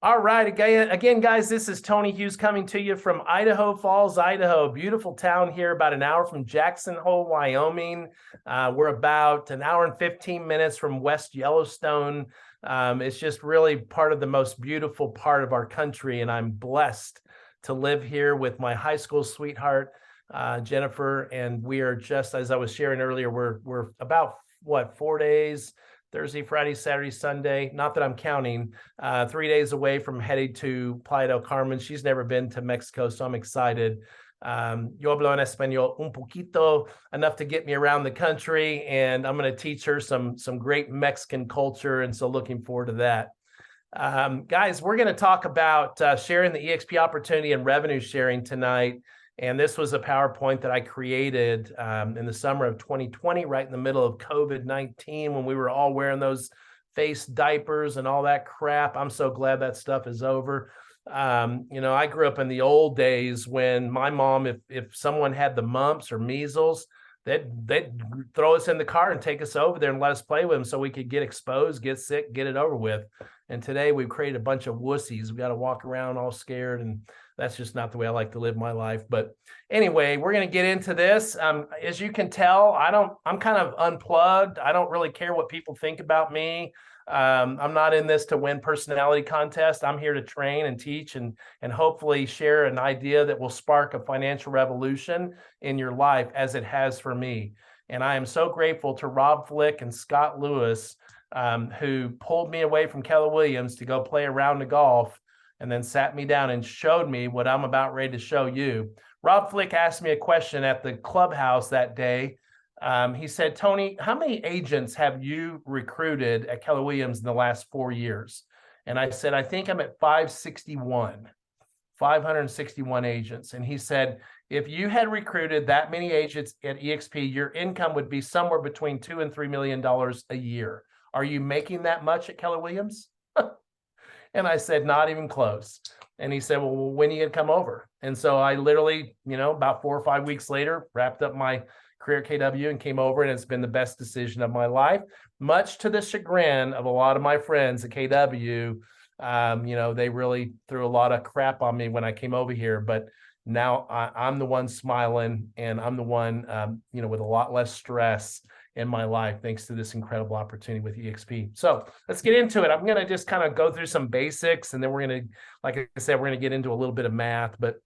All right, again, guys, this is Tony Hughes coming to you from Idaho Falls, Idaho. Beautiful town here, about an hour from Jackson Hole, Wyoming. We're about an hour and 15 minutes from West Yellowstone. It's just really part of the most beautiful part of our country, and I'm blessed to live here with my high school sweetheart, Jennifer. And we are just, as I was sharing earlier, we're about, 4 days? Thursday, Friday, Saturday, Sunday, not that I'm counting, 3 days away from heading to Playa del Carmen. She's never been to Mexico, so I'm excited. Yo hablo en español un poquito, enough to get me around the country, and I'm going to teach her some great Mexican culture, and so looking forward to that. Guys, we're going to talk about sharing the EXP opportunity and revenue sharing tonight. And this was a PowerPoint that I created in the summer of 2020, right in the middle of COVID-19, when we were all wearing those face diapers and all that crap. I'm so glad that stuff is over. I grew up in the old days when my mom, if someone had the mumps or measles, they'd throw us in the car and take us over there and let us play with them so we could get exposed, get sick, get it over with. And today we've created a bunch of wussies. We got to walk around all scared, and that's just not the way I like to live my life. But anyway, we're going to get into this. As you can tell, I'm kind of unplugged. I don't really care what people think about me. I'm not in this to win personality contest. I'm here to train and teach and hopefully share an idea that will spark a financial revolution in your life, as it has for me. And I am so grateful to Rob Flick and Scott Lewis, who pulled me away from Keller Williams to go play a round of golf, and then sat me down and showed me what I'm about ready to show you. Rob Flick asked me a question at the clubhouse that day. He said, Tony, how many agents have you recruited at Keller Williams in the last 4 years? And I said, I think I'm at 561 agents. And he said, if you had recruited that many agents at EXP, your income would be somewhere between $2 and $3 million a year. Are you making that much at Keller Williams? And I said, not even close. And he said, well, when are you going to come over? And so I literally, about 4 or 5 weeks later, wrapped up my career at KW and came over, and it's been the best decision of my life, much to the chagrin of a lot of my friends at KW. They really threw a lot of crap on me when I came over here, but now I'm the one smiling, and I'm the one, with a lot less stress in my life, thanks to this incredible opportunity with EXP. So let's get into it. I'm going to just kind of go through some basics, and then we're going to, like I said, we're going to get into a little bit of math. But,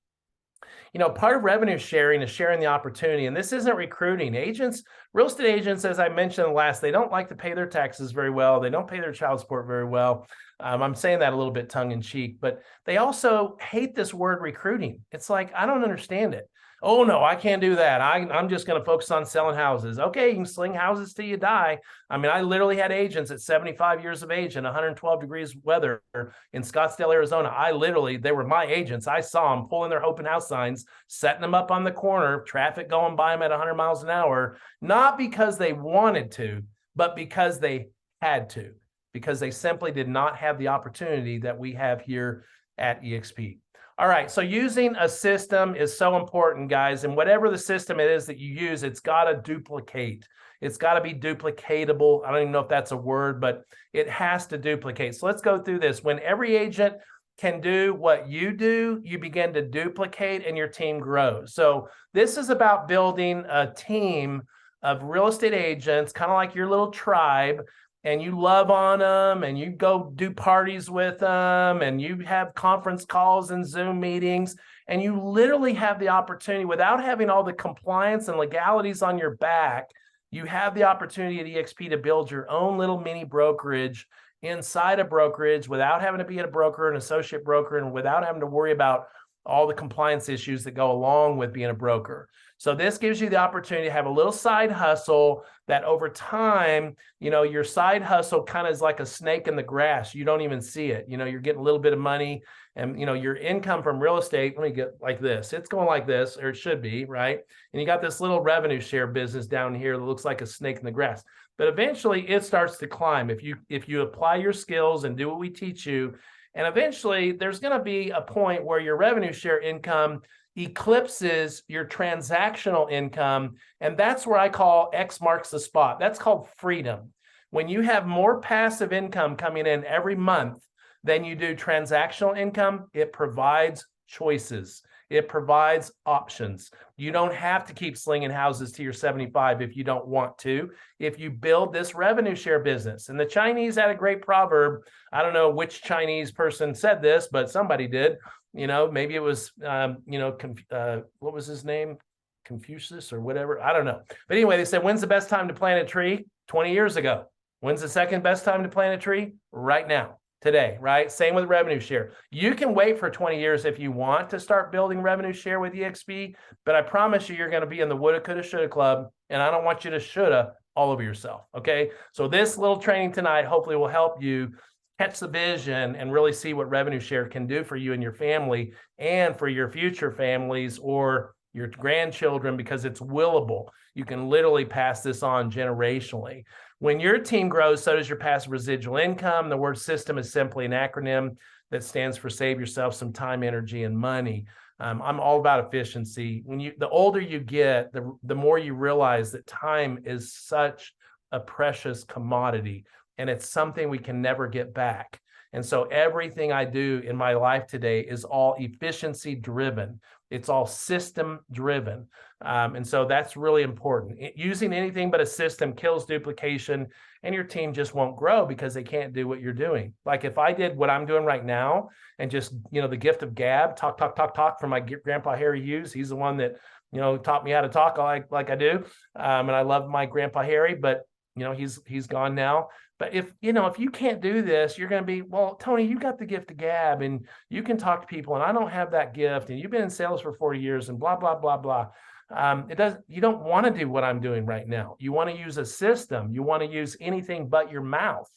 part of revenue sharing is sharing the opportunity. And this isn't recruiting. Agents, real estate agents, as I mentioned in the last, they don't like to pay their taxes very well. They don't pay their child support very well. I'm saying that a little bit tongue in cheek, but they also hate this word recruiting. It's like, I don't understand it. Oh, no, I can't do that. I'm just going to focus on selling houses. Okay, you can sling houses till you die. I mean, I literally had agents at 75 years of age and 112 degrees weather in Scottsdale, Arizona. They were my agents. I saw them pulling their open house signs, setting them up on the corner, traffic going by them at 100 miles an hour, not because they wanted to, but because they had to, because they simply did not have the opportunity that we have here at EXP. All right, so using a system is so important, guys, and whatever the system it is that you use, it's got to duplicate. It's got to be duplicatable. I don't even know if that's a word, but it has to duplicate. So let's go through this. When every agent can do what you do, you begin to duplicate and your team grows. So this is about building a team of real estate agents, kind of like your little tribe, and you love on them, and you go do parties with them, and you have conference calls and Zoom meetings, and you literally have the opportunity, without having all the compliance and legalities on your back, you have the opportunity at EXP to build your own little mini brokerage inside a brokerage without having to be a broker, an associate broker, and without having to worry about all the compliance issues that go along with being a broker. So this gives you the opportunity to have a little side hustle that over time, your side hustle kind of is like a snake in the grass. You don't even see it. You're getting a little bit of money, and, your income from real estate, let me get like this. It's going like this, or it should be, right? And you got this little revenue share business down here that looks like a snake in the grass. But eventually it starts to climb if you apply your skills and do what we teach you. And eventually there's going to be a point where your revenue share income eclipses your transactional income. And that's where I call X marks the spot. That's called freedom. When you have more passive income coming in every month Then you do transactional income. It provides choices. It provides options. You don't have to keep slinging houses to your 75 if you don't want to. If you build this revenue share business, and the Chinese had a great proverb. I don't know which Chinese person said this, but somebody did. Maybe it was, what was his name? Confucius or whatever. I don't know. But anyway, they said, when's the best time to plant a tree? 20 years ago. When's the second best time to plant a tree? Right now. Today, right? Same with revenue share. You can wait for 20 years if you want to start building revenue share with EXP, but I promise you're going to be in the woulda, coulda, shoulda club, and I don't want you to shoulda all over yourself, okay? So this little training tonight hopefully will help you catch the vision and really see what revenue share can do for you and your family and for your future families or your grandchildren, because it's willable. You can literally pass this on generationally. When your team grows, so does your passive residual income. The word system is simply an acronym that stands for save yourself some time, energy, and money. I'm all about efficiency. The older you get, the more you realize that time is such a precious commodity, and it's something we can never get back. And so everything I do in my life today is all efficiency driven. It's all system driven. And so that's really important. Using anything but a system kills duplication, and your team just won't grow because they can't do what you're doing. Like if I did what I'm doing right now and just, the gift of gab, talk from my grandpa, Harry Hughes. He's the one that, taught me how to talk like I do. And I love my grandpa, Harry, but he's gone now. But if you can't do this, you're going to be, well, Tony, you got the gift of gab and you can talk to people, and I don't have that gift, and you've been in sales for 40 years and blah, blah, blah, blah. You don't want to do what I'm doing right now. You want to use a system. You want to use anything but your mouth.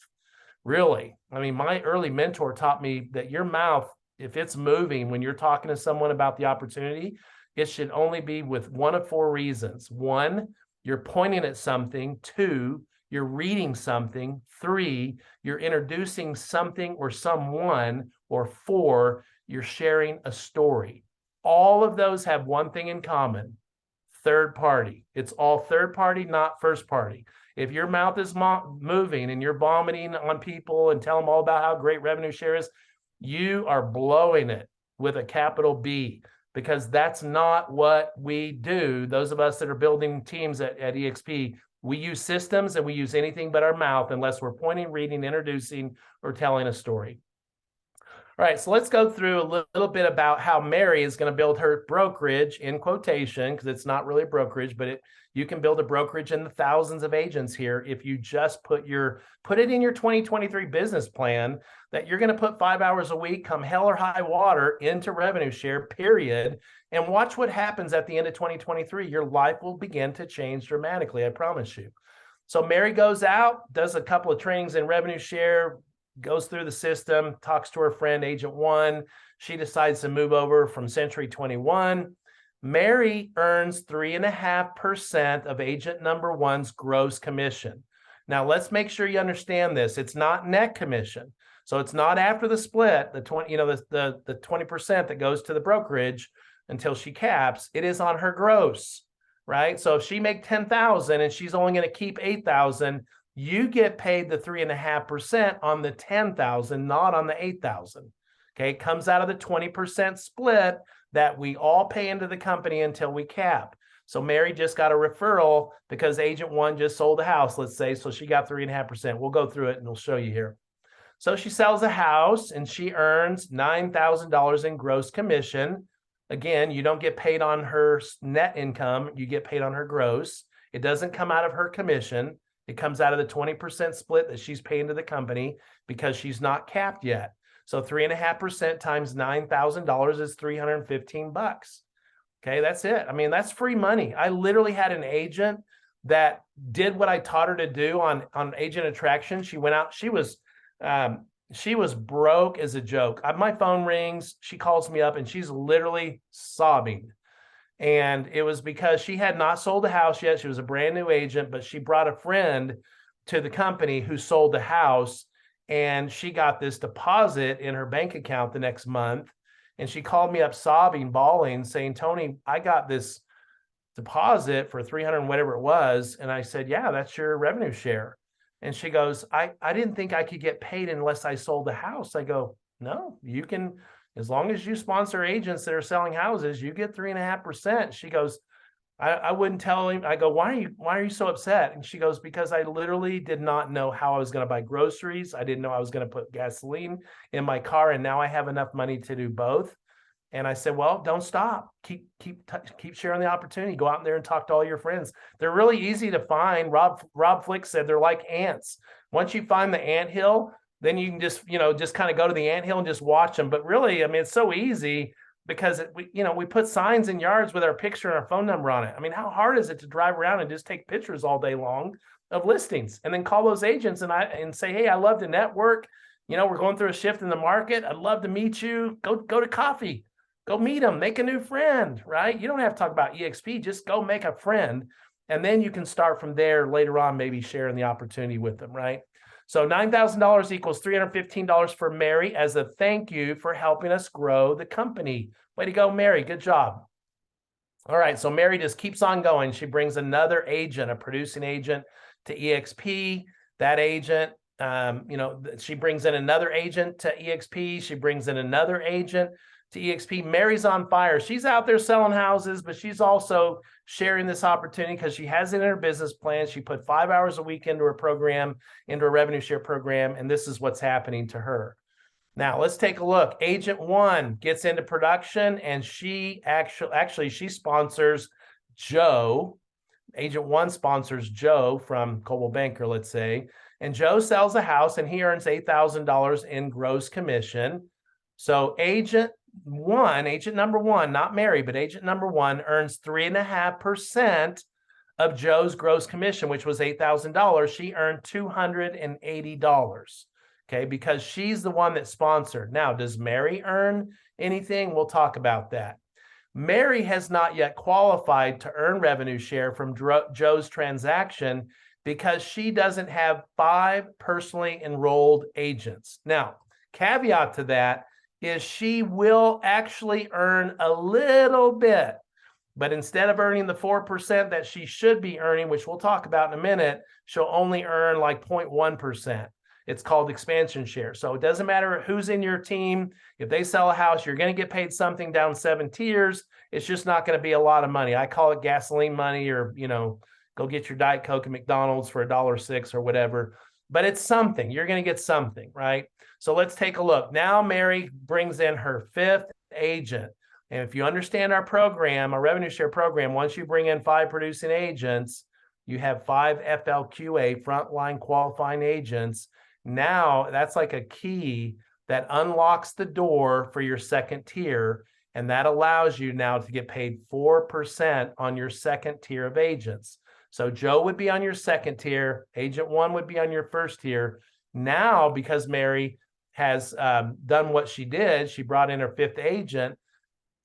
Really. I mean, my early mentor taught me that your mouth, if it's moving when you're talking to someone about the opportunity, it should only be with one of four reasons. 1, you're pointing at something. 2, you're reading something. 3, you're introducing something or someone. Or 4, you're sharing a story. All of those have one thing in common: third party. It's all third party, not first party. If your mouth is moving and you're vomiting on people and tell them all about how great revenue share is, you are blowing it with a capital B, because that's not what we do. Those of us that are building teams at EXP, we use systems and we use anything but our mouth unless we're pointing, reading, introducing, or telling a story. All right, so let's go through a little bit about how Mary is going to build her brokerage, in quotation, because it's not really a brokerage, but you can build a brokerage in the thousands of agents here if you just put it in your 2023 business plan that you're going to put 5 hours a week, come hell or high water, into revenue share, period, and watch what happens at the end of 2023. Your life will begin to change dramatically, I promise you. So Mary goes out, does a couple of trainings in revenue share, goes through the system, talks to her friend, Agent 1. She decides to move over from Century 21. Mary earns 3.5% of Agent number 1's gross commission. Now, let's make sure you understand this. It's not net commission. So it's not after the split, the 20% that goes to the brokerage until she caps. It is on her gross, right? So if she make 10,000 and she's only going to keep 8,000, you get paid the 3.5% on the 10,000, not on the 8,000. Okay, it comes out of the 20% split that we all pay into the company until we cap. So Mary just got a referral because Agent 1 just sold a house, let's say, so she got 3.5%. We'll go through it and we'll show you here. So she sells a house and she earns $9,000 in gross commission. Again, you don't get paid on her net income, you get paid on her gross. It doesn't come out of her commission. It comes out of the 20% split that she's paying to the company because she's not capped yet. So 3.5% times $9,000 is $315. Okay, that's it. I mean, that's free money. I literally had an agent that did what I taught her to do on agent attraction. She went out, she was broke as a joke. My phone rings, she calls me up and she's literally sobbing. And it was because she had not sold the house yet. She was a brand new agent, but she brought a friend to the company who sold the house, and she got this deposit in her bank account the next month. And she called me up sobbing, bawling, saying, Tony, I got this deposit for 300 and whatever it was. And I said, yeah, that's your revenue share. And she goes, I didn't think I could get paid unless I sold the house. I go, no, you can, as long as you sponsor agents that are selling houses, you get 3.5%. She goes, I wouldn't tell him. I go, why are you so upset? And she goes, because I literally did not know how I was going to buy groceries. I didn't know I was going to put gasoline in my car. And now I have enough money to do both. And I said, well, don't stop. Keep sharing the opportunity. Go out there and talk to all your friends. They're really easy to find. Rob Flick said they're like ants. Once you find the anthill, then you can just kind of go to the anthill and just watch them. But really, I mean, it's so easy because we put signs in yards with our picture and our phone number on it. I mean, how hard is it to drive around and just take pictures all day long of listings and then call those agents and say, hey, I love to network. We're going through a shift in the market. I'd love to meet you. Go to coffee. Go meet them, make a new friend, right? You don't have to talk about EXP, just go make a friend. And then you can start from there later on, maybe sharing the opportunity with them, right? So $9,000 equals $315 for Mary as a thank you for helping us grow the company. Way to go, Mary. Good job. All right, so Mary just keeps on going. She brings another agent, a producing agent, to EXP. That agent, she brings in another agent to EXP. She brings in another agent to EXP. Mary's on fire. She's out there selling houses, but she's also sharing this opportunity because she has it in her business plan. She put 5 hours a week into her program, into a revenue share program, and this is what's happening to her. Now let's take a look. Agent 1 gets into production, and she actually she sponsors Joe. Agent 1 sponsors Joe from Coldwell Banker, let's say, and Joe sells a house and he earns $8,000 in gross commission. So agent number one, not Mary, but agent number 1 earns 3.5% of Joe's gross commission, which was $8,000. She earned $280. Okay, because she's the one that sponsored. Now, does Mary earn anything? We'll talk about that. Mary has not yet qualified to earn revenue share from Joe's transaction because she doesn't have 5 personally enrolled agents. Now, caveat to that is she will actually earn a little bit, but instead of earning the 4% that she should be earning, which we'll talk about in a minute, she'll only earn like 0.1%. It's called expansion share. So it doesn't matter who's in your team. If they sell a house, you're going to get paid something down 7 tiers. It's just not going to be a lot of money. I call it gasoline money, or, go get your Diet Coke at McDonald's for $1.06 or whatever. But it's something. You're going to get something, right? So let's take a look. Now Mary brings in her 5th agent. And if you understand our program, our revenue share program, once you bring in 5 producing agents, you have 5 FLQA, frontline qualifying agents. Now that's like a key that unlocks the door for your 2nd tier. And that allows you now to get paid 4% on your 2nd tier of agents. So Joe would be on your 2nd tier. Agent 1 would be on your 1st tier. Now, because Mary has done what she did, she brought in her 5th agent.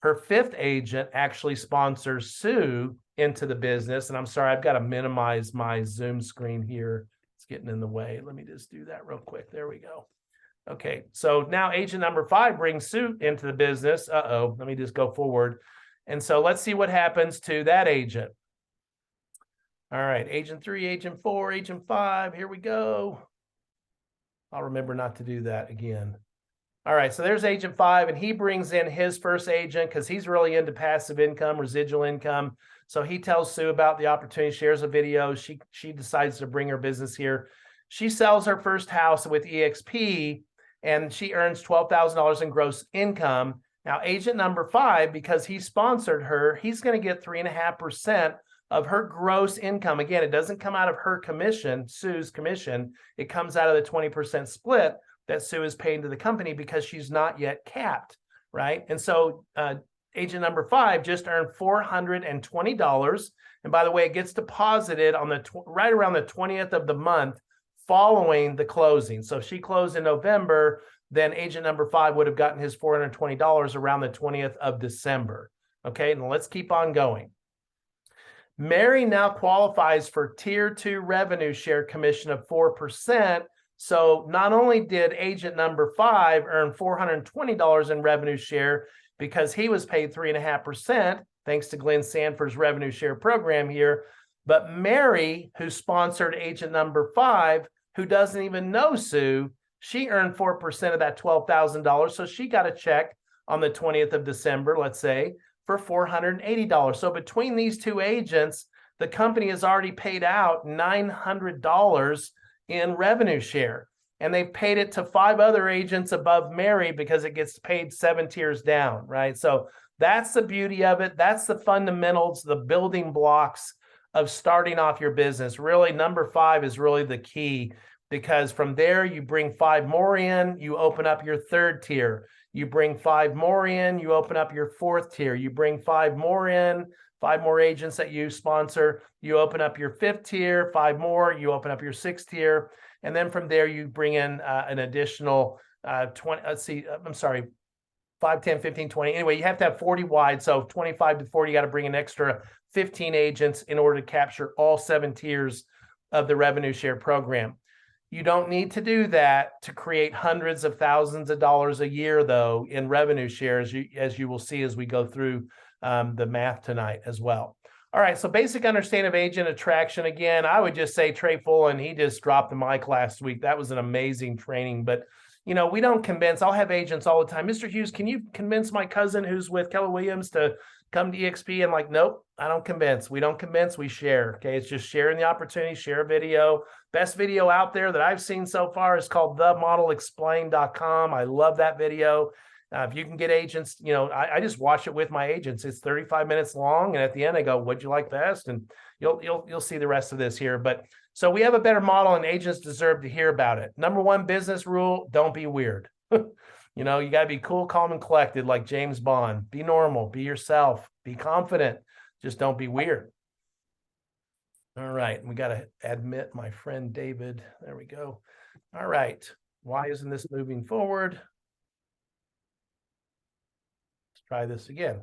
Her 5th agent actually sponsors Sue into the business. And I'm sorry, I've got to minimize my Zoom screen here. It's getting in the way. Let me just do that real quick. There we go. Okay, so now agent number 5 brings Sue into the business. Let me just go forward. And so let's see what happens to that agent. All right, agent 3, agent 4, agent 5, here we go. I'll remember not to do that again. All right, so there's agent 5, and he brings in his first agent because he's really into passive income, residual income. So he tells Sue about the opportunity, shares a video. She decides to bring her business here. She sells her first house with EXP, and she earns $12,000 in gross income. Now, agent number 5, because he sponsored her, he's going to get 3.5% of her gross income. Again, it doesn't come out of her commission, Sue's commission. It comes out of the 20% split that Sue is paying to the company because she's not yet capped, right? And so agent number 5 just earned $420. And by the way, it gets deposited on right around the 20th of the month following the closing. So if she closed in November, then agent number 5 would have gotten his $420 around the 20th of December. Okay, and let's keep on going. Mary now qualifies for tier 2 revenue share commission of 4%. So not only did agent number 5 earn $420 in revenue share because he was paid 3.5%, thanks to Glenn Sanford's revenue share program here, but Mary, who sponsored agent number 5, who doesn't even know Sue, she earned 4% of that $12,000. So she got a check on the 20th of December, let's say, for $480. So between these two agents, the company has already paid out $900 in revenue share. And they've paid it to 5 other agents above Mary because it gets paid 7 tiers down, right? So that's the beauty of it. That's the fundamentals, the building blocks of starting off your business. Really, number 5 is really the key, because from there you bring 5 more in, you open up your 3rd tier. You bring 5 more in, you open up your 4th tier. You bring 5 more in, 5 more agents that you sponsor, you open up your 5th tier, 5 more, you open up your 6th tier. And then from there, you bring in an additional 20, let's see, I'm sorry, 5, 10, 15, 20. Anyway, you have to have 40 wide. So 25 to 40, you got to bring an extra 15 agents in order to capture all 7 tiers of the revenue share program. You don't need to do that to create hundreds of thousands of dollars a year, though, in revenue shares, as you will see as we go through the math tonight as well. All right, so basic understanding of agent attraction. Again, I would just say Trey Fullen, he just dropped the mic last week. That was an amazing training. But, you know, we don't convince. I'll have agents all the time. Mr. Hughes, can you convince my cousin who's with Keller Williams to come to EXP? And like, nope, I don't convince. We don't convince, we share. Okay, it's just sharing the opportunity, share a video. Best video out there that I've seen so far is called themodelexplained.com. I love that video. If you can get agents, you know, I just watch it with my agents. It's 35 minutes long, and at the end I go, "What'd you like best?" And you'll see the rest of this here. But so we have a better model, and agents deserve to hear about it. Number 1 business rule: don't be weird. You know, you got to be cool, calm, and collected, like James Bond. Be normal, be yourself, be confident. Just don't be weird. All right, we got to admit my friend David. There we go. All right, why isn't this moving forward? Try this again.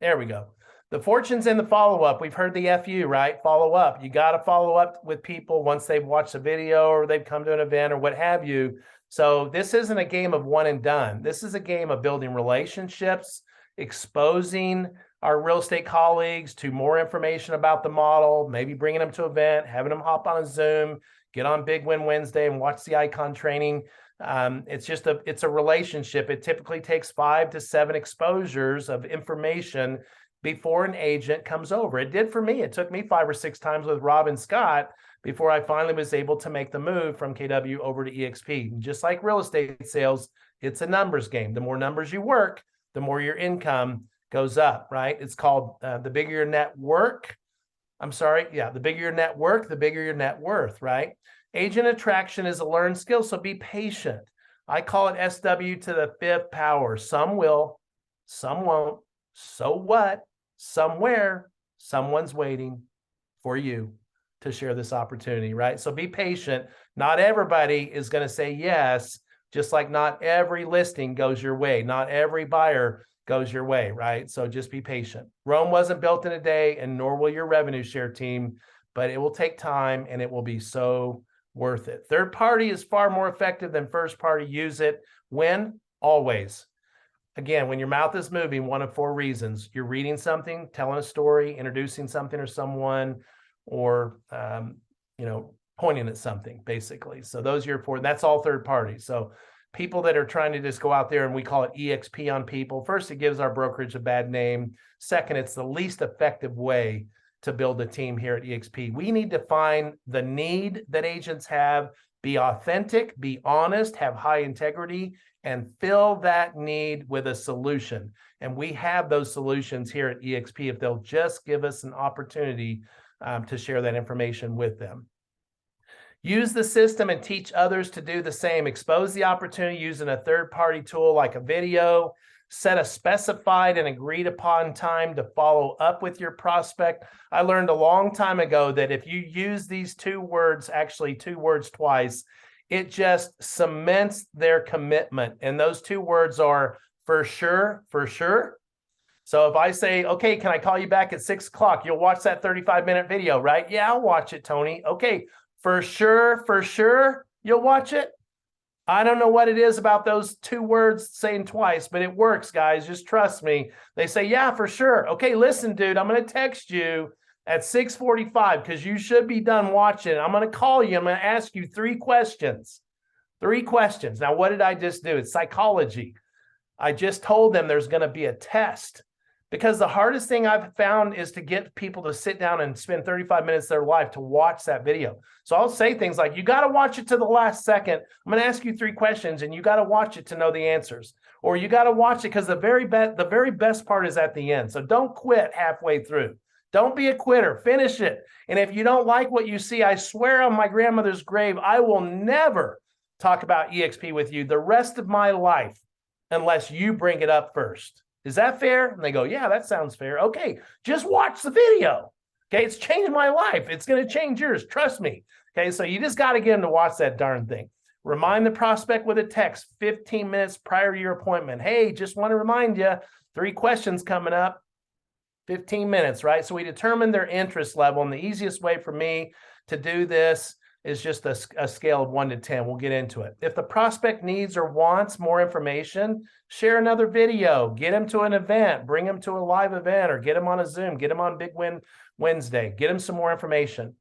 There we go. The fortune's in the follow-up. We've heard the FU, right? Follow up. You got to follow up with people once they've watched a video or they've come to an event or what have you. So this isn't a game of one and done. This is a game of building relationships, exposing our real estate colleagues to more information about the model, maybe bringing them to an event, having them hop on a Zoom, get on Big Win Wednesday and watch the icon training. It's a relationship. It typically takes 5 to 7 exposures of information before an agent comes over. It did for me. It took me 5 or 6 times with Rob and Scott before I finally was able to make the move from KW over to EXP. And just like real estate sales, it's a numbers game. The more numbers you work, the more your income goes up, right? It's called the bigger your network. The bigger your network, the bigger your net worth, right? Agent attraction is a learned skill, so be patient. I call it SW to the 5th power. Some will, some won't. So what? Somewhere, someone's waiting for you to share this opportunity, right? So be patient. Not everybody is going to say yes, just like not every listing goes your way. Not every buyer goes your way, right? So just be patient. Rome wasn't built in a day, and nor will your revenue share team, but it will take time and it will be so worth it. Third party is far more effective than first party. Use it when? Always. Again, when your mouth is moving, one of 4 reasons. You're reading something, telling a story, introducing something or someone, or pointing at something, basically. So those are your 4. That's all third party. So people that are trying to just go out there, and we call it EXP on people. First, it gives our brokerage a bad name. Second, it's the least effective way to build a team here at EXP. We need to find the need that agents have, be authentic, be honest, have high integrity, and fill that need with a solution. And we have those solutions here at EXP if they'll just give us an opportunity to share that information with them. Use the system and teach others to do the same. Expose the opportunity using a third-party tool like a video. Set a specified and agreed upon time to follow up with your prospect. I learned a long time ago that if you use these 2 words, actually 2 words twice, it just cements their commitment. And those 2 words are for sure, for sure. So if I say, okay, can I call you back at 6 o'clock? You'll watch that 35-minute video, right? Yeah, I'll watch it, Tony. Okay, for sure, you'll watch it. I don't know what it is about those 2 words saying twice, but it works, guys. Just trust me. They say, yeah, for sure. Okay, listen, dude, I'm going to text you at 6:45, because you should be done watching. I'm going to call you. I'm going to ask you 3 questions. 3 questions. Now, what did I just do? It's psychology. I just told them there's going to be a test, because the hardest thing I've found is to get people to sit down and spend 35 minutes of their life to watch that video. So I'll say things like, you got to watch it to the last second. I'm going to ask you 3 questions and you got to watch it to know the answers, or you got to watch it because the very best part is at the end. So don't quit halfway through. Don't be a quitter. Finish it. And if you don't like what you see, I swear on my grandmother's grave, I will never talk about EXP with you the rest of my life unless you bring it up first. Is that fair? And they go, yeah, that sounds fair. Okay, just watch the video. Okay, it's changed my life. It's going to change yours. Trust me. Okay, so you just got to get them to watch that darn thing. Remind the prospect with a text 15 minutes prior to your appointment. Hey, just want to remind you, 3 questions coming up. 15 minutes, right? So we determine their interest level. And the easiest way for me to do this is just a scale of 1 to 10. We'll get into it. If the prospect needs or wants more information, share another video, get them to an event, bring them to a live event, or get them on a Zoom, get them on Big Win Wednesday, get them some more information.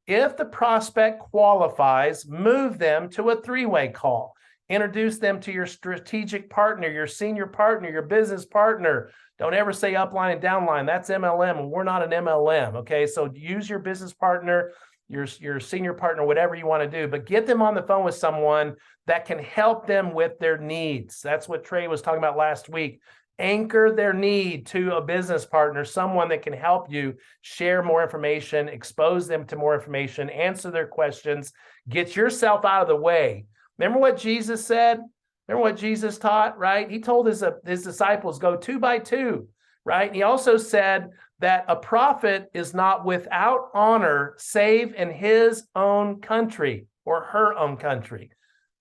If the prospect qualifies, move them to a 3-way call. Introduce them to your strategic partner, your senior partner, your business partner. Don't ever say upline and downline. That's MLM, and we're not an MLM, okay? So use your business partner, your senior partner, whatever you want to do, but get them on the phone with someone that can help them with their needs. That's what Trey was talking about last week. Anchor their need to a business partner, someone that can help you share more information, expose them to more information, answer their questions, get yourself out of the way. Remember what Jesus said? Remember what Jesus taught, right? He told his disciples, go 2 by 2, right? And he also said that a prophet is not without honor save in his own country or her own country,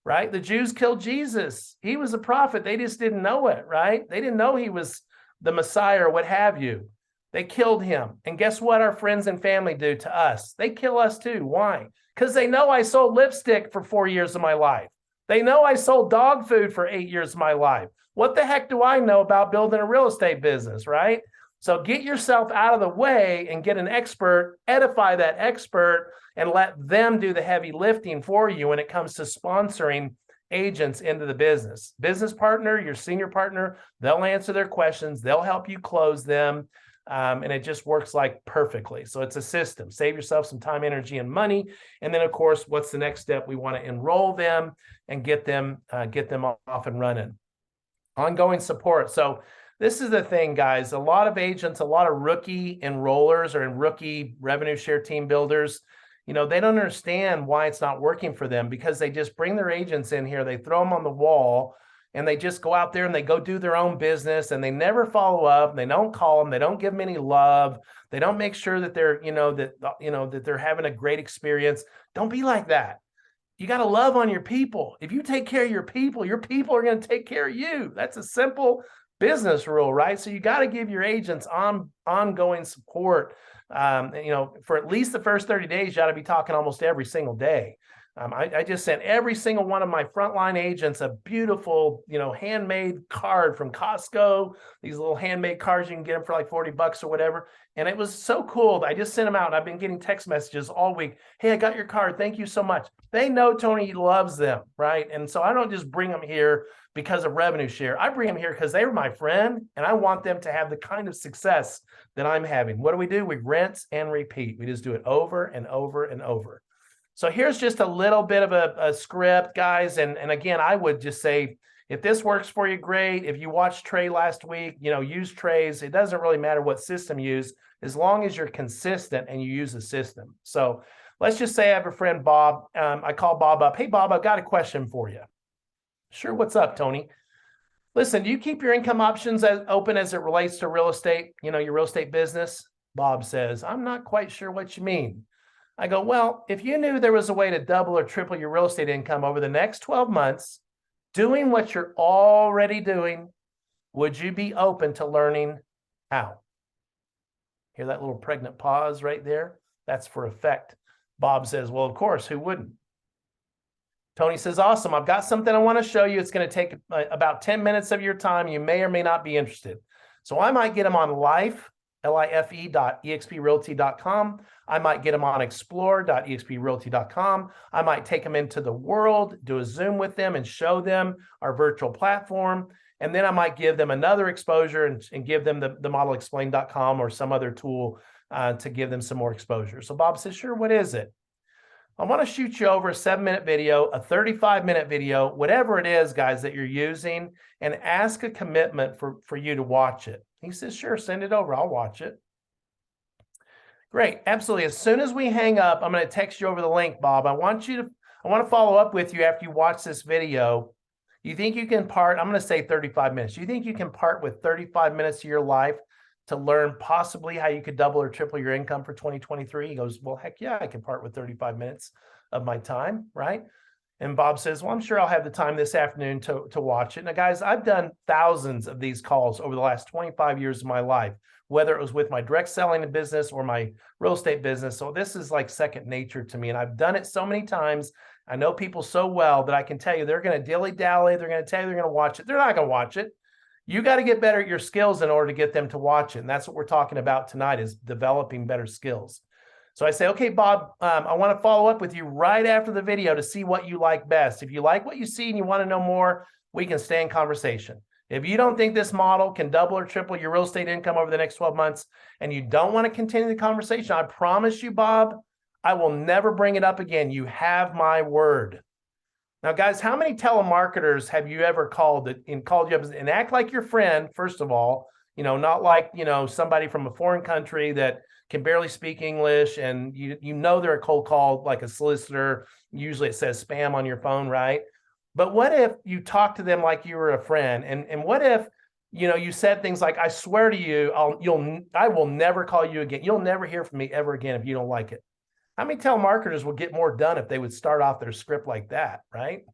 right? The Jews killed Jesus. He was a prophet. They just didn't know it, right? They didn't know he was the Messiah or what have you. They killed him. And guess what our friends and family do to us? They kill us too. Why? Because they know I sold lipstick for 4 years of my life. They know I sold dog food for 8 years of my life. What the heck do I know about building a real estate business, right? So get yourself out of the way and get an expert, edify that expert, and let them do the heavy lifting for you when it comes to sponsoring agents into the business. Business partner, your senior partner, they'll answer their questions. They'll help you close them. And it just works like perfectly. So it's a system. Save yourself some time, energy, and money. And then, of course, what's the next step? We want to enroll them and get them off and running. Ongoing support. So this is the thing, guys. A lot of agents, a lot of rookie enrollers or rookie revenue share team builders, they don't understand why it's not working for them, because they just bring their agents in here, they throw them on the wall, and they just go out there and they go do their own business, and they never follow up. They don't call them. They don't give them any love. They don't make sure that they're, that they're having a great experience. Don't be like that. You got to love on your people. If you take care of your people are going to take care of you. That's a simple business rule, right? So you got to give your agents ongoing support. For at least the first 30 days, you got to be talking almost every single day. I just sent every single one of my frontline agents a beautiful, handmade card from Costco. These little handmade cards, you can get them for like $40 or whatever. And it was so cool. I just sent them out. And I've been getting text messages all week. Hey, I got your card. Thank you so much. They know Tony loves them, right? And so I don't just bring them here because of revenue share. I bring them here because they were my friend, and I want them to have the kind of success that I'm having. What do? We rinse and repeat. We just do it over and over and over. So here's just a little bit of a script, guys. And again, I would just say, if this works for you, great. If you watched Trey last week, use Trey's. It doesn't really matter what system you use, as long as you're consistent and you use the system. So let's just say I have a friend, Bob. I call Bob up. Hey, Bob, I've got a question for you. Sure. What's up, Tony? Listen, do you keep your income options open as it relates to real estate, your real estate business? Bob says, I'm not quite sure what you mean. I go, well, if you knew there was a way to double or triple your real estate income over the next 12 months, doing what you're already doing, would you be open to learning how? Hear that little pregnant pause right there? That's for effect. Bob says, well, of course, who wouldn't? Tony says, awesome. I've got something I want to show you. It's going to take about 10 minutes of your time. You may or may not be interested. So I might get him on life life.exprealty.com. I might get them on explore.exprealty.com. I might take them into the world, do a Zoom with them and show them our virtual platform. And then I might give them another exposure and give them the modelexplain.com or some other tool to give them some more exposure. So Bob says, sure, what is it? I want to shoot you over a 7-minute video, a 35-minute video, whatever it is, guys, that you're using, and ask a commitment for you to watch it. He says, sure, send it over. I'll watch it. Great. Absolutely. As soon as we hang up, I'm going to text you over the link, Bob. I want to follow up with you after you watch this video. You think you can part, I'm going to say 35 minutes. You think you can part with 35 minutes of your life to learn possibly how you could double or triple your income for 2023? He goes, well, heck yeah, I can part with 35 minutes of my time, right? And Bob says, well, I'm sure I'll have the time this afternoon to watch it. Now, guys, I've done thousands of these calls over the last 25 years of my life, whether it was with my direct selling business or my real estate business. So this is like second nature to me. And I've done it so many times. I know people so well that I can tell you they're going to dilly-dally. They're going to tell you they're going to watch it. They're not going to watch it. You got to get better at your skills in order to get them to watch it. And that's what we're talking about tonight, is developing better skills. So I say, okay, Bob, I want to follow up with you right after the video to see what you like best. If you like what you see and you want to know more, we can stay in conversation. If you don't think this model can double or triple your real estate income over the next 12 months and you don't want to continue the conversation, I promise you, Bob, I will never bring it up again. You have my word. Now, guys, how many telemarketers have you ever called you up and act like your friend, first of all, not like, somebody from a foreign country that can barely speak English and they're a cold call like a solicitor. Usually it says spam on your phone, right? But what if you talk to them like you were a friend? And what if, you said things like, I swear to you, I will never call you again. You'll never hear from me ever again if you don't like it. How many telemarketers will get more done if they would start off their script like that, right?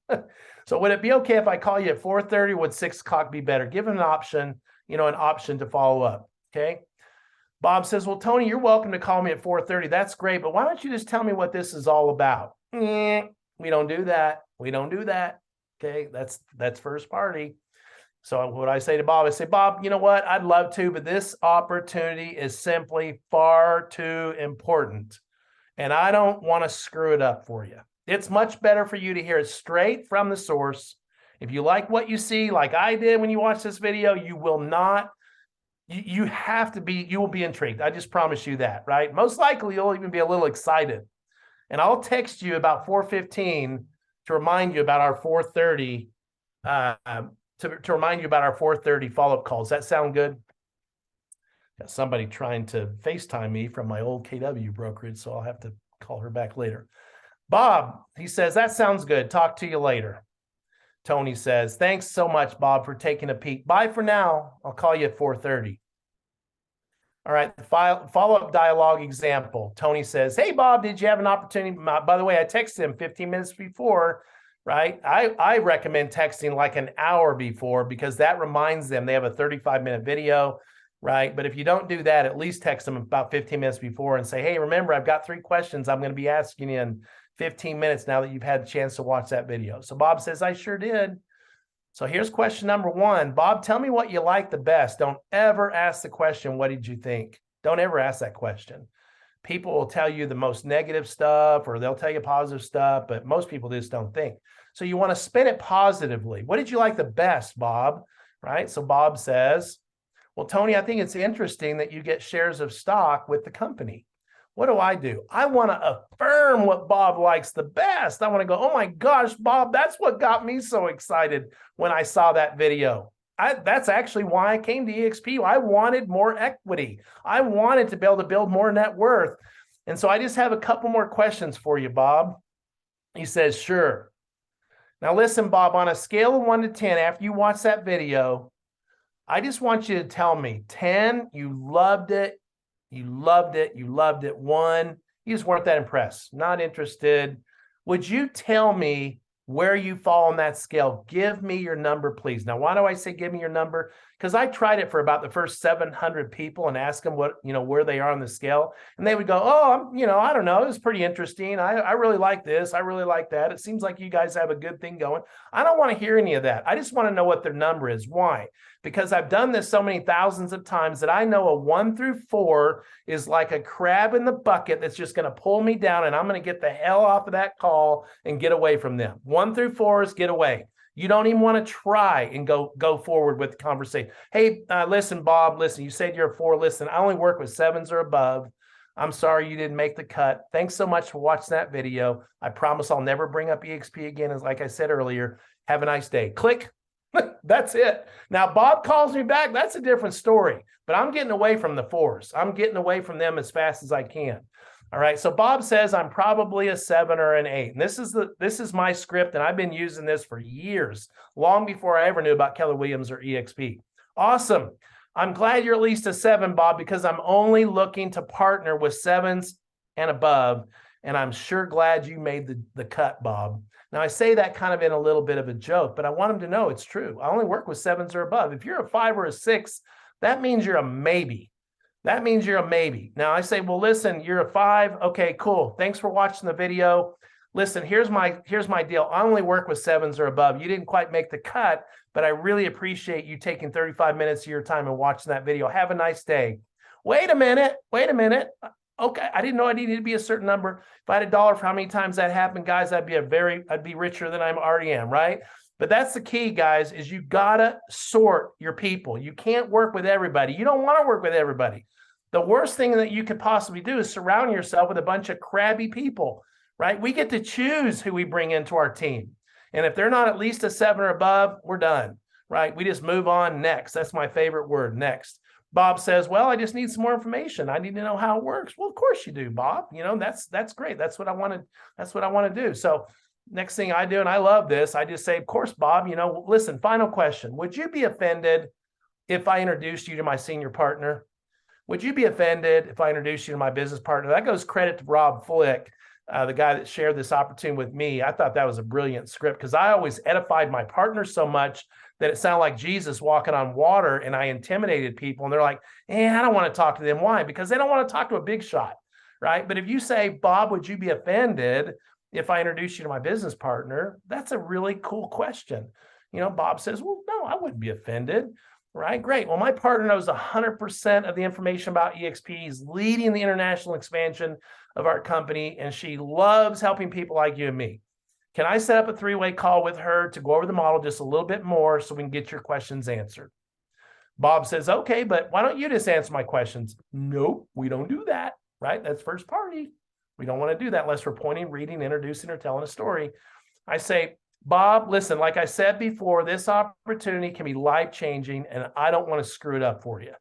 So would it be okay if I call you at 4:30? Would 6 o'clock be better? Give them an option, an option to follow up, okay? Bob says, well, Tony, you're welcome to call me at 4:30. That's great, but why don't you just tell me what this is all about? We don't do that. We don't do that, okay? That's first party. So what I say to Bob, I say, Bob, you know what? I'd love to, but this opportunity is simply far too important. And I don't want to screw it up for you. It's much better for you to hear it straight from the source. If you like what you see, like I did when you watch this video, you will be intrigued. I just promise you that, right? Most likely you'll even be a little excited. And I'll text you about 4:15 to remind you about our 4:30, to remind you about our 4:30 follow-up calls. Does that sound good? Got somebody trying to FaceTime me from my old KW brokerage, so I'll have to call her back later. Bob, he says, that sounds good. Talk to you later. Tony says, thanks so much, Bob, for taking a peek. Bye for now. I'll call you at 4:30. All right, follow-up dialogue example. Tony says, hey, Bob, did you have an opportunity? By the way, I texted him 15 minutes before, right? I recommend texting like an hour before because that reminds them they have a 35-minute video, right? But if you don't do that, at least text them about 15 minutes before and say, hey, remember, I've got 3 questions I'm going to be asking you in 15 minutes now that you've had a chance to watch that video. So Bob says, I sure did. So here's question number 1. Bob, tell me what you like the best. Don't ever ask the question, what did you think? Don't ever ask that question. People will tell you the most negative stuff or they'll tell you positive stuff, but most people just don't think. So you want to spin it positively. What did you like the best, Bob? Right? So Bob says, well, Tony, I think it's interesting that you get shares of stock with the company. What do? I want to affirm what Bob likes the best. I want to go, oh my gosh, Bob, that's what got me so excited when I saw that video. That's actually why I came to EXP. I wanted more equity. I wanted to be able to build more net worth. And so I just have a couple more questions for you, Bob. He says, sure. Now listen, Bob, on a scale of 1 to 10, after you watch that video, I just want you to tell me 10, you loved it. You loved it. You loved it. 1, you just weren't that impressed. Not interested. Would you tell me where you fall on that scale? Give me your number, please. Now, why do I say give me your number? because I tried it for about the first 700 people and asked them what, where they are on the scale. And they would go, oh, I don't know. It was pretty interesting. I really like this. I really like that. It seems like you guys have a good thing going. I don't want to hear any of that. I just want to know what their number is. Why? Because I've done this so many thousands of times that I know a 1 through 4 is like a crab in the bucket that's just going to pull me down, and I'm going to get the hell off of that call and get away from them. 1 through 4 is get away. You don't even want to try and go forward with the conversation. Hey, listen, Bob, listen, you said you're a 4. Listen, I only work with 7s or above. I'm sorry you didn't make the cut. Thanks so much for watching that video. I promise I'll never bring up EXP again, as like I said earlier. Have a nice day. Click. That's it. Now, Bob calls me back. That's a different story, but I'm getting away from the 4s. I'm getting away from them as fast as I can. All right. So Bob says I'm probably a 7 or an 8. And this is my script, and I've been using this for years, long before I ever knew about Keller Williams or EXP. Awesome. I'm glad you're at least a 7, Bob, because I'm only looking to partner with 7s and above. And I'm sure glad you made the cut, Bob. Now, I say that kind of in a little bit of a joke, but I want them to know it's true. I only work with 7s or above. If you're a 5 or a 6, that means you're a maybe. That means you're a maybe. Now, I say, well, listen, you're a 5. Okay, cool. Thanks for watching the video. Listen, here's my deal. I only work with 7s or above. You didn't quite make the cut, but I really appreciate you taking 35 minutes of your time and watching that video. Have a nice day. Wait a minute. Okay, I didn't know I needed to be a certain number. If I had $1 for how many times that happened, guys, I'd be richer than I already am, right? But that's the key, guys, is you gotta sort your people. You can't work with everybody. You don't want to work with everybody. The worst thing that you could possibly do is surround yourself with a bunch of crabby people, right? We get to choose who we bring into our team. And if they're not at least a 7 or above, we're done, right? We just move on next. That's my favorite word, next. Bob says, well, I just need some more information. I need to know how it works. Well, of course you do, Bob. That's great. That's what I want to do. So next thing I do, and I love this, I just say, of course, Bob, listen, final question. Would you be offended if I introduced you to my senior partner? Would you be offended if I introduced you to my business partner? That goes credit to Rob Flick, the guy that shared this opportunity with me. I thought that was a brilliant script because I always edified my partner so much that it sounded like Jesus walking on water, and I intimidated people. And they're like, I don't want to talk to them. Why? Because they don't want to talk to a big shot, right? But if you say, Bob, would you be offended if I introduce you to my business partner? That's a really cool question. Bob says, well, no, I wouldn't be offended, right? Great. Well, my partner knows 100% of the information about EXP. He's leading the international expansion of our company, and she loves helping people like you and me. Can I set up a 3-way call with her to go over the model just a little bit more so we can get your questions answered? Bob says, okay, but why don't you just answer my questions? Nope, we don't do that, right? That's first party. We don't want to do that unless we're pointing, reading, introducing, or telling a story. I say, Bob, listen, like I said before, this opportunity can be life-changing, and I don't want to screw it up for you,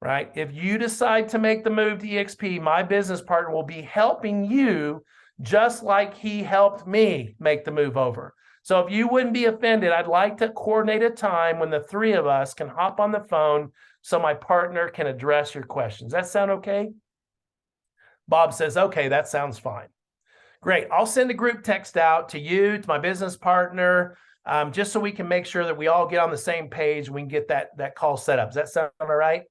right? If you decide to make the move to EXP, my business partner will be helping you just like he helped me make the move over. So if you wouldn't be offended, I'd like to coordinate a time when the 3 of us can hop on the phone so my partner can address your questions. Does that sound okay? Bob says, okay, that sounds fine. Great. I'll send a group text out to you, to my business partner, just so we can make sure that we all get on the same page and we can get that call set up. Does that sound all right?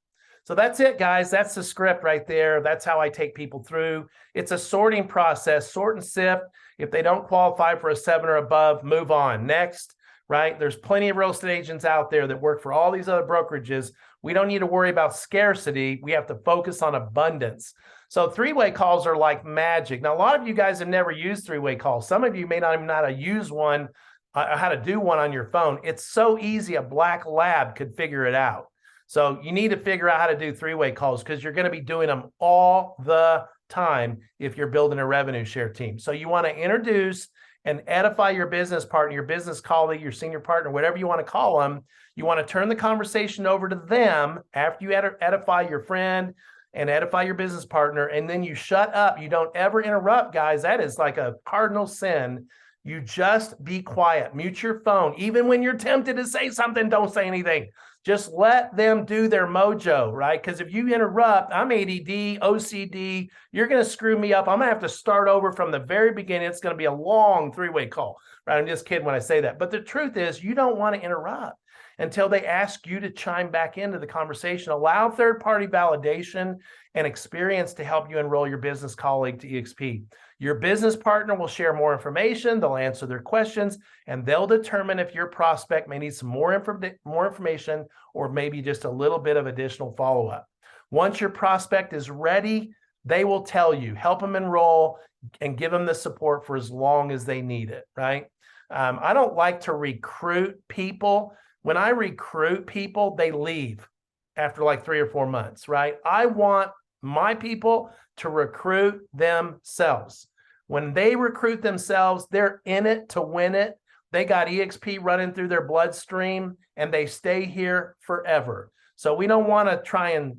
So that's it, guys. That's the script right there. That's how I take people through. It's a sorting process, sort and sift. If they don't qualify for a 7 or above, move on. Next, right? There's plenty of real estate agents out there that work for all these other brokerages. We don't need to worry about scarcity. We have to focus on abundance. So 3-way calls are like magic. Now, a lot of you guys have never used 3-way calls. Some of you may not even know how to use one, how to do one on your phone. It's so easy, a black lab could figure it out. So you need to figure out how to do 3-way calls because you're going to be doing them all the time if you're building a revenue share team. So you want to introduce and edify your business partner, your business colleague, your senior partner, whatever you want to call them. You want to turn the conversation over to them after you edify your friend and edify your business partner, and then you shut up. You don't ever interrupt, guys. That is like a cardinal sin. You just be quiet. Mute your phone. Even when you're tempted to say something, don't say anything. Just let them do their mojo, right? Because if you interrupt, I'm ADD, OCD, you're going to screw me up. I'm going to have to start over from the very beginning. It's going to be a long 3-way call, right? I'm just kidding when I say that. But the truth is, you don't want to interrupt. until they ask you to chime back into the conversation. Allow third-party validation and experience to help you enroll your business colleague to EXP. Your business partner will share more information, they'll answer their questions, and they'll determine if your prospect may need some more information or maybe just a little bit of additional follow-up. Once your prospect is ready, they will tell you, help them enroll and give them the support for as long as they need it, right? I don't like to recruit people. When I recruit people, they leave after like 3 or 4 months, right? I want my people to recruit themselves. When they recruit themselves, they're in it to win it. They got EXP running through their bloodstream and they stay here forever. So we don't want to try and,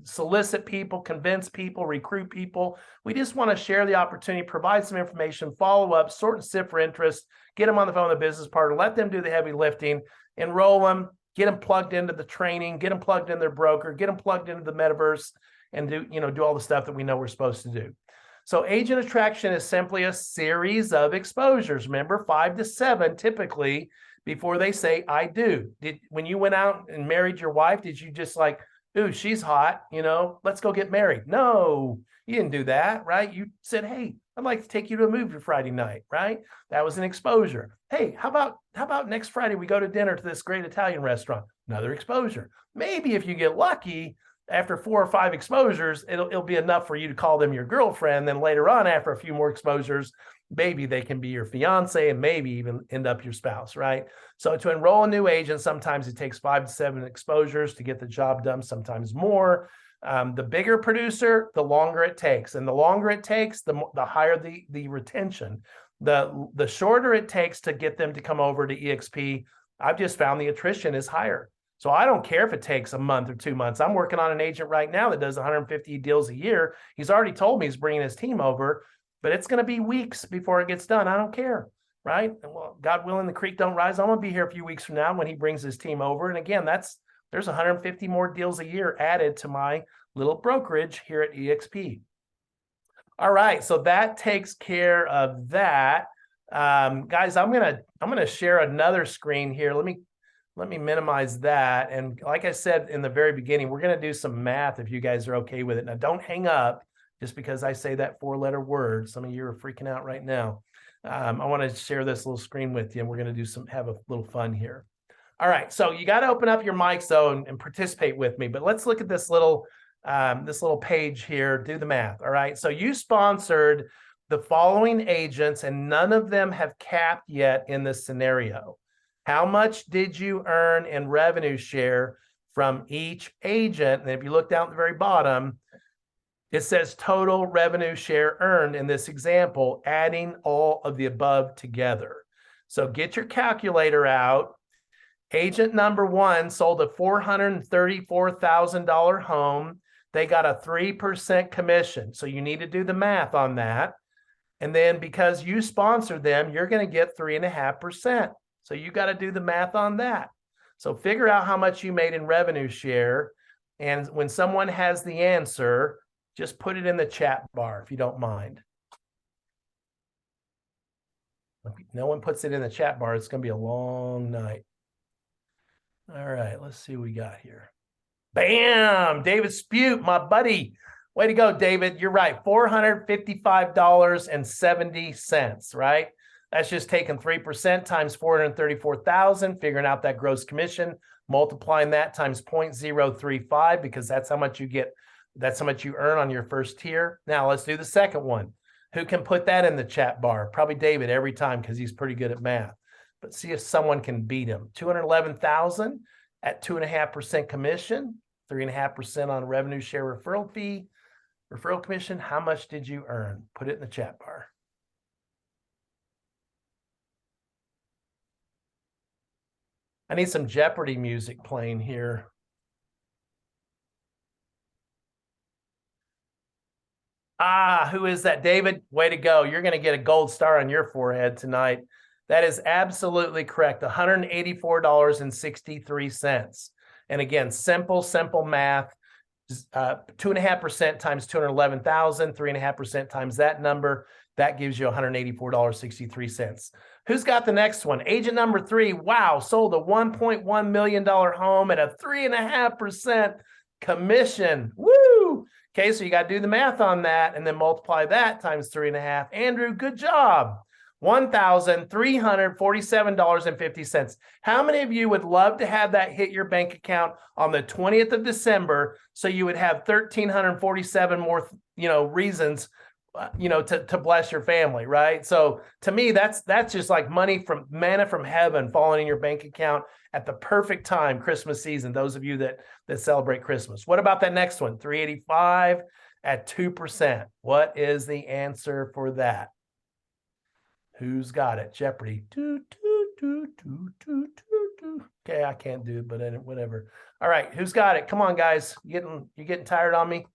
solicit people, convince people, recruit people. We just want to share the opportunity, provide some information, follow up, sort and sift for interest, get them on the phone with the business partner, let them do the heavy lifting, enroll them, get them plugged into the training, get them plugged in their broker, get them plugged into the metaverse, and do all the stuff that we know we're supposed to do. So agent attraction is simply a series of exposures. Remember, 5 to 7 typically before they say, I do. When you went out and married your wife, did you just like, ooh, she's hot, let's go get married? No, you didn't do that, right? You said, hey, I'd like to take you to a movie Friday night, right? That was an exposure. Hey, how about next Friday we go to dinner to this great Italian restaurant? Another exposure. Maybe if you get lucky, after 4 or 5 exposures, it'll be enough for you to call them your girlfriend. Then later on, after a few more exposures, maybe they can be your fiance and maybe even end up your spouse, right? So to enroll a new agent, sometimes it takes 5 to 7 exposures to get the job done, sometimes more. The bigger producer, the longer it takes. And the longer it takes, the higher the retention. The shorter it takes to get them to come over to EXP, I've just found the attrition is higher. So I don't care if it takes a month or 2 months. I'm working on an agent right now that does 150 deals a year. He's already told me he's bringing his team over, but it's going to be weeks before it gets done. I don't care, right? Well, God willing, the creek don't rise. I'm going to be here a few weeks from now when he brings his team over. And again, there's 150 more deals a year added to my little brokerage here at EXP. All right, so that takes care of that. Guys, I'm gonna share another screen here. Let me minimize that. And like I said in the very beginning, we're going to do some math if you guys are okay with it. Now, don't hang up just because I say that 4-letter word. Some of you are freaking out right now. I want to share this little screen with you, and we're going to have a little fun here. All right, so you got to open up your mics though and participate with me. But let's look at this little page here. Do the math. All right, so you sponsored the following agents, and none of them have capped yet in this scenario. How much did you earn in revenue share from each agent? And if you look down at the very bottom, it says total revenue share earned in this example, adding all of the above together. So get your calculator out. Agent number 1 sold a $434,000 home. They got a 3% commission. So you need to do the math on that. And then because you sponsored them, you're going to get 3.5%. So you got to do the math on that. So figure out how much you made in revenue share. And when someone has the answer, just put it in the chat bar if you don't mind. If no one puts it in the chat bar, it's going to be a long night. All right, let's see what we got here. Bam! David Spute, my buddy. Way to go, David. You're right. $455.70, right? That's just taking 3% times 434,000, figuring out that gross commission, multiplying that times 0.035 because that's how much you get. That's how much you earn on your first tier. Now let's do the second one. Who can put that in the chat bar? Probably David every time because he's pretty good at math. But see if someone can beat him. 211,000 at 2.5% commission, 3.5% on revenue share referral fee, referral commission. How much did you earn? Put it in the chat bar. I need some Jeopardy music playing here. Who is that? David, way to go. You're going to get a gold star on your forehead tonight. That is absolutely correct. $184.63. And again, simple math. 2.5% times 211,000, 3.5% times that number. That gives you $184.63. Who's got the next one? Agent number 3, wow, sold a $1.1 million home at a 3.5% commission. Woo! Okay, so you got to do the math on that and then multiply that times 3.5. Andrew, good job. $1,347.50. How many of you would love to have that hit your bank account on the 20th of December so you would have 1,347 more, reasons to bless your family, right? So to me, that's just like money from manna from heaven falling in your bank account at the perfect time, Christmas season, those of you that celebrate Christmas. What about that next one? 385 at 2%. What is the answer for that? Who's got it? Jeopardy. Okay, I can't do it, but whatever. All right, who's got it? Come on, guys. You getting tired on me?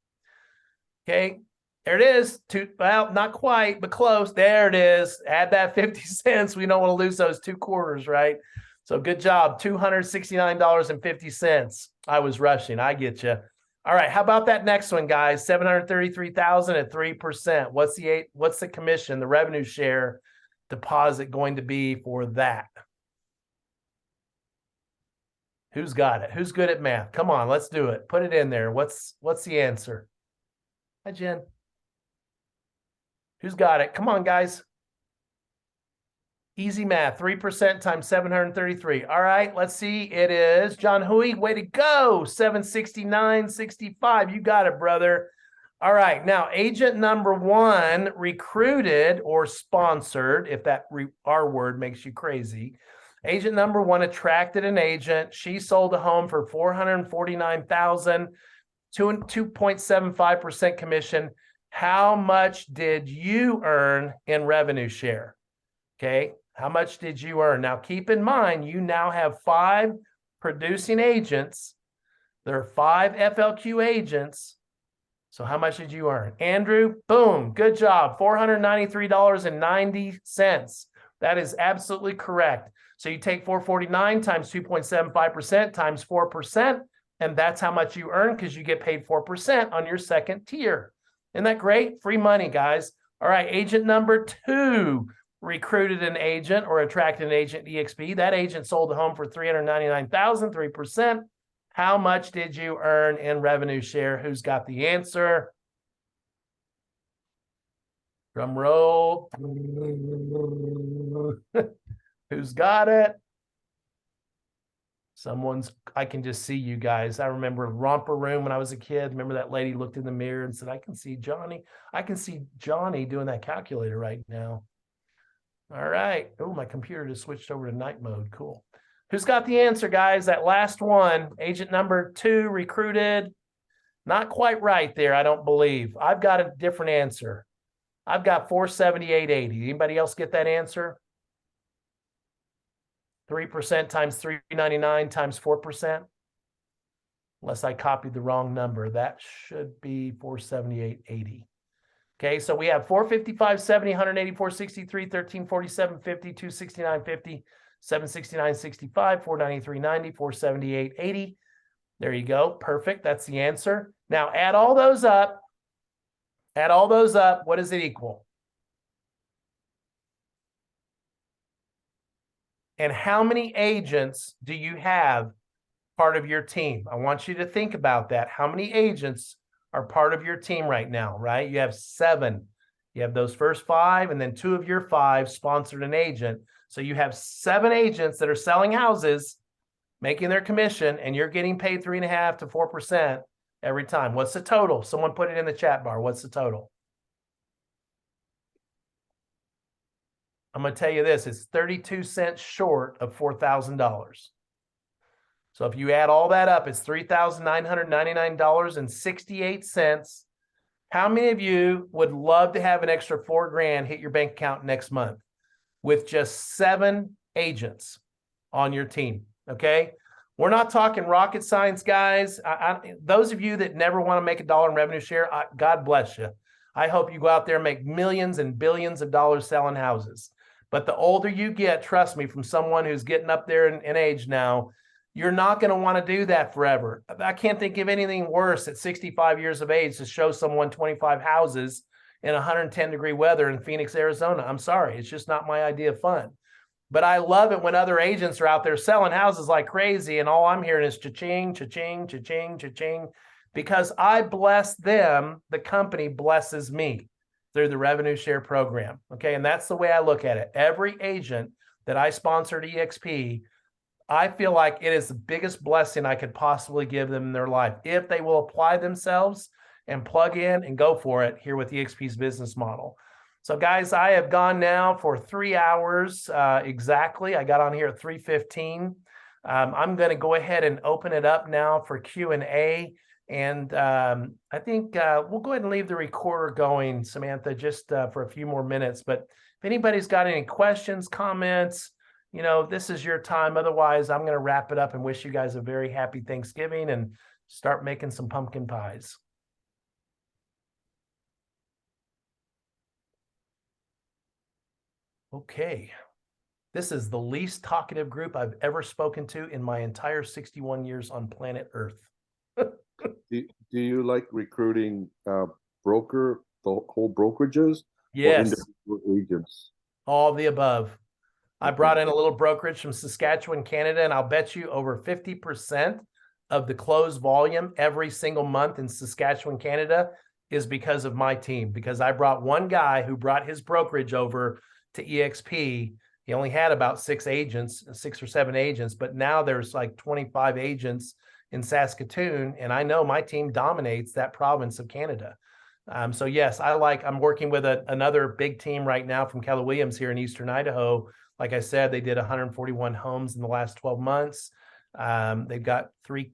Okay. There it is. Well, not quite, but close. There it is. Add that 50 cents. We don't want to lose those 2 quarters, right? So good job. $269.50. I was rushing. I get you. All right. How about that next one, guys? $733,000 at 3%. What's the commission, the revenue share deposit going to be for that? Who's got it? Who's good at math? Come on, let's do it. Put it in there. What's the answer? Hi, Jen. Who's got it? Come on, guys. Easy math. 3% times 733. All right, let's see. It is John Huey. Way to go. 769.65. You got it, brother. All right. Now, agent number 1 recruited or sponsored, if that R word makes you crazy. Agent number 1 attracted an agent. She sold a home for $449,000, 2.75% commission. How much did you earn in revenue share? Okay. How much did you earn? Now, keep in mind, you now have 5 producing agents. There are 5 FLQ agents. So how much did you earn? Andrew, boom, good job. $493.90. That is absolutely correct. So you take 449 times 2.75% times 4%, and that's how much you earn because you get paid 4% on your second tier. Isn't that great? Free money, guys. All right, agent number 2 recruited an agent or attracted an agent EXP. That agent sold the home for $399,000, 3%. How much did you earn in revenue share? Who's got the answer? Drum roll. Who's got it? I can just see you guys. I remember romper room when I was a kid. Remember that lady looked in the mirror and said, I can see Johnny doing that calculator right now. All right. Oh, my computer just switched over to night mode. Cool. Who's got the answer, guys? That last one, agent number 2 recruited. Not quite right there, I don't believe. I've got a different answer. I've got 478.80. Anybody else get that answer? 3% times 399 times 4%. Unless I copied the wrong number. That should be 478.80. Okay, so we have 455.70, 184.63, 1347.50, 269.50, 769.65, 493.90, 478.80. There you go. Perfect. That's the answer. Now add all those up. Add all those up. What does it equal? And how many agents do you have part of your team? I want you to think about that. How many agents are part of your team right now, right? You have 7. You have those first 5, and then 2 of your 5 sponsored an agent. So you have 7 agents that are selling houses, making their commission, and you're getting paid 3.5 to 4% every time. What's the total? Someone put it in the chat bar. What's the total? I'm going to tell you this. It's 32 cents short of $4,000. So if you add all that up, it's $3,999.68. How many of you would love to have an extra $4,000 hit your bank account next month with just 7 agents on your team? Okay. We're not talking rocket science, guys. Those of you that never want to make $1 in revenue share, God bless you. I hope you go out there and make millions and billions of dollars selling houses. But the older you get, trust me, from someone who's getting up there in age now, you're not going to want to do that forever. I can't think of anything worse at 65 years of age to show someone 25 houses in 110-degree weather in Phoenix, Arizona. I'm sorry. It's just not my idea of fun. But I love it when other agents are out there selling houses like crazy, and all I'm hearing is cha-ching, cha-ching, cha-ching, cha-ching, because I bless them, the company blesses me through the revenue share program. Okay. And that's the way I look at it. Every agent that I sponsored EXP, I feel like it is the biggest blessing I could possibly give them in their life if they will apply themselves and plug in and go for it here with EXP's business model. So guys, I have gone now for 3 hours exactly. I got on here at 3:15. I'm going to go ahead and open it up now for Q&A. And I think we'll go ahead and leave the recorder going, Samantha, just for a few more minutes. But if anybody's got any questions, comments, this is your time. Otherwise, I'm going to wrap it up and wish you guys a very happy Thanksgiving and start making some pumpkin pies. Okay. This is the least talkative group I've ever spoken to in my entire 61 years on planet Earth. Do you like recruiting the whole brokerages? Yes. Or individual agents? All of the above. I brought in a little brokerage from Saskatchewan, Canada, and I'll bet you over 50% of the closed volume every single month in Saskatchewan, Canada is because of my team, because I brought one guy who brought his brokerage over to EXP. He only had about 6 or 7 agents, but now there's like 25 agents in Saskatoon, and I know my team dominates that province of Canada. So yes, I'm working with another big team right now from Keller Williams here in Eastern Idaho. Like I said, they did 141 homes in the last 12 months. They've got the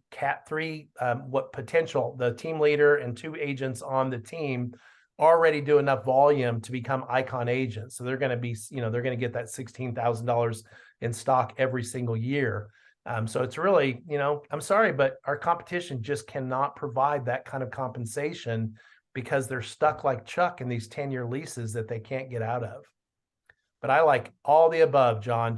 team leader and 2 agents on the team already do enough volume to become icon agents. So they're going to be, they're going to get that $16,000 in stock every single year. So it's really, I'm sorry, but our competition just cannot provide that kind of compensation because they're stuck like Chuck in these 10-year leases that they can't get out of. But I like all the above, John.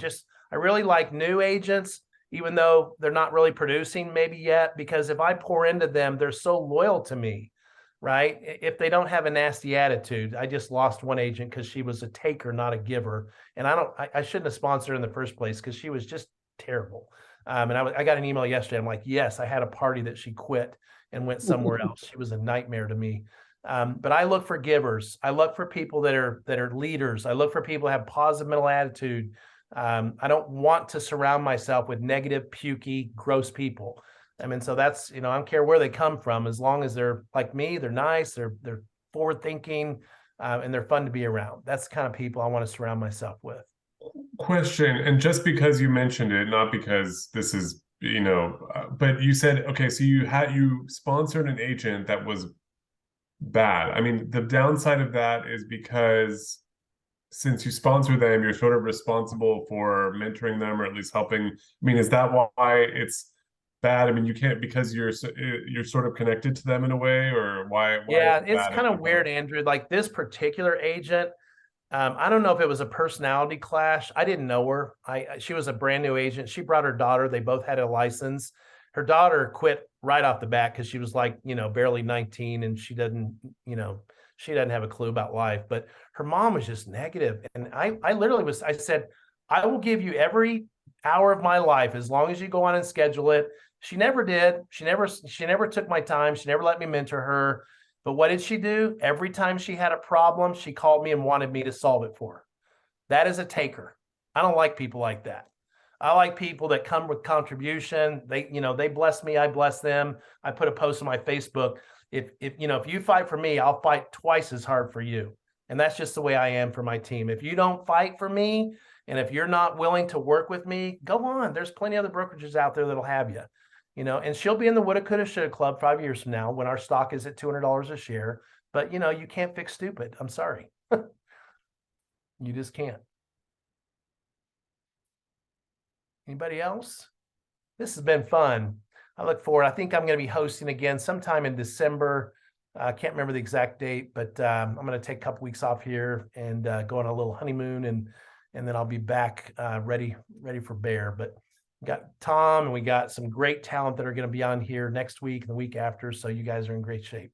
I really like new agents, even though they're not really producing maybe yet, because if I pour into them, they're so loyal to me, right? If they don't have a nasty attitude. I just lost one agent because she was a taker, not a giver. And I shouldn't have sponsored her in the first place because she was just terrible. And I got an email yesterday. I'm like, yes, I had a party that she quit and went somewhere else. She was a nightmare to me. But I look for givers. I look for people that are leaders. I look for people who have positive mental attitude. I don't want to surround myself with negative, pukey, gross people. I mean, so that's, I don't care where they come from, as long as they're like me, they're nice, they're forward thinking, and they're fun to be around. That's the kind of people I want to surround myself with. Question, and just because you mentioned it, not because this is, but you said, okay, so you sponsored an agent that was bad. I mean, the downside of that is because since you sponsor them, you're sort of responsible for mentoring them or at least helping. I mean, is that why it's bad? I mean, you can't, because you're sort of connected to them in a way, or why? Yeah, it's kind of weird, Andrew. Like this particular agent, I don't know if it was a personality clash. I didn't know her. She was a brand new agent. She brought her daughter. They both had a license. Her daughter quit right off the bat because she was like, barely 19, and she doesn't have a clue about life. But her mom was just negative. And I said, I will give you every hour of my life as long as you go on and schedule it. She never did. She never took my time. She never let me mentor her. But what did she do? Every time she had a problem, she called me and wanted me to solve it for her. That is a taker. I don't like people like that. I like people that come with contribution. They bless me, I bless them. I put a post on my Facebook. If you fight for me, I'll fight twice as hard for you. And that's just the way I am for my team. If you don't fight for me, and if you're not willing to work with me, go on. There's plenty of other brokerages out there that'll have you. And she'll be in the woulda, coulda, shoulda club 5 years from now when our stock is at $200 a share. But, you can't fix stupid. I'm sorry. You just can't. Anybody else? This has been fun. I look forward. I think I'm going to be hosting again sometime in December. I can't remember the exact date, but I'm going to take a couple weeks off here and go on a little honeymoon, and then I'll be back ready for bear. But we got Tom, and we got some great talent that are going to be on here next week and the week after. So you guys are in great shape.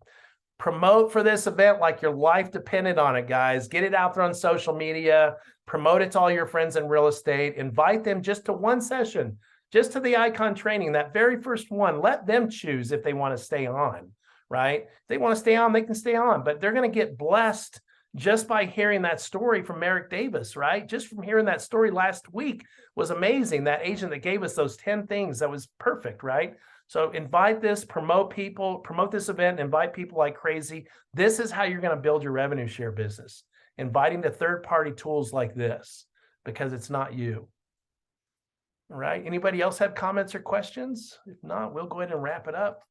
Promote for this event like your life depended on it, guys. Get it out there on social media. Promote it to all your friends in real estate. Invite them just to one session, just to the icon training, that very first one. Let them choose if they want to stay on, right? If they want to stay on, they can stay on, but they're going to get blessed just by hearing that story from Merrick Davis, right? Just from hearing that story last week was amazing. That agent that gave us those 10 things, that was perfect, right? So invite this, promote people, promote this event, invite people like crazy. This is how you're going to build your revenue share business. Inviting to third-party tools like this, because it's not you. All right. Anybody else have comments or questions? If not, we'll go ahead and wrap it up.